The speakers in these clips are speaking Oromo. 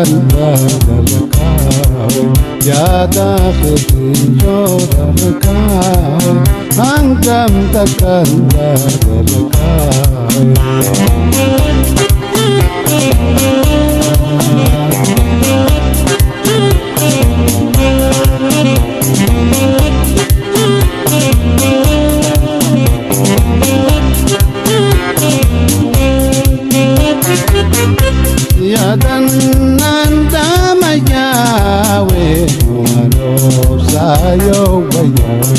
darakawe yada khidin darakawe hangam takkan darakawe yadan nanda mayawe mano sayo wayawe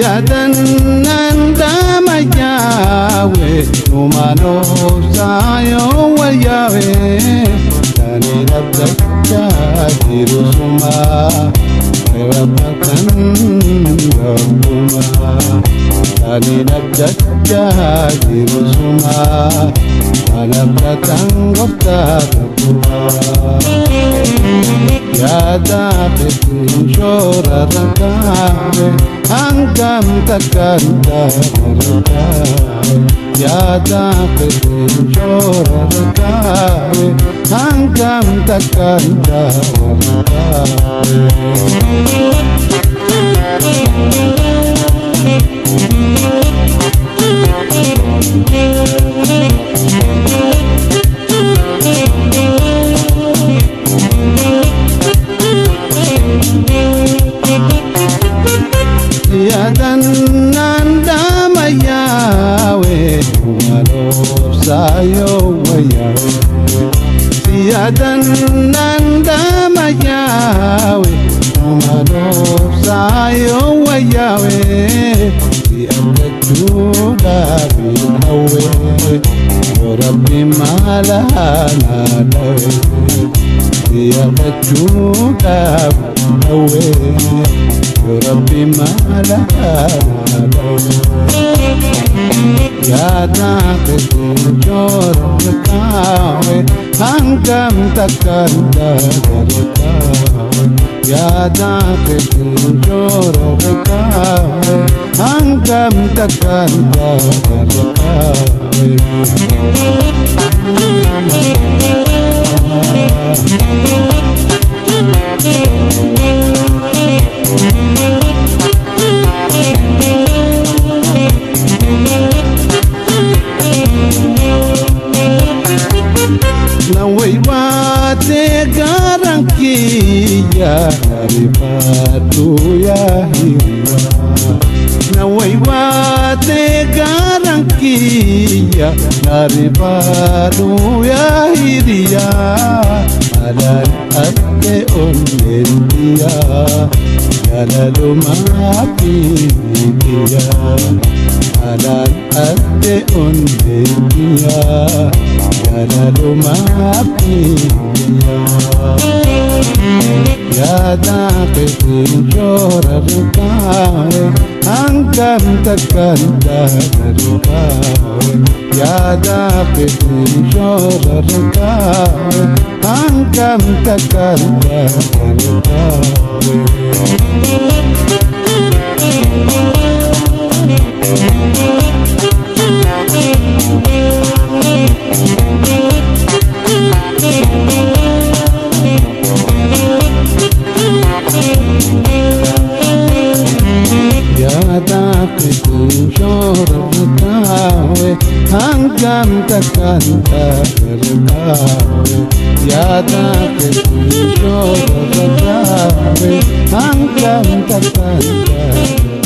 yadan nanda mayawe mano sayo wayawe tani nabda dirusuma rewakan rabuma tani nabda dirusuma Alapratang goptatua Yada pitin shora rakawe Angkam takkan darakawe Yada pitin shora rakawe Angkam takkan darakawe yadan nanda mayawe mano sayo wayawe yadan nanda mayawe mano sayo wayawe diangkatula binawe rabbi malana dawe diangkatula binawe Rabbi malana yada khidin darakawe hangam takkan darakawe yada khidin darakawe hangam takkan darakawe Nawai bate garang kiya haribatu ya hiriya Nawai bate garang kiya haribatu ya hiriya Alal ate onendiya Yalalu mapiya Alal ate onendiya Yalalu mapiya Yada khidin darakawe Angkam takkan darakawe Yada khidin darakawe Angkam takkan darakawe Yada khidin darakawe Angkam takkan darakawe Yada khidin darakawe Angkam takkan darakawe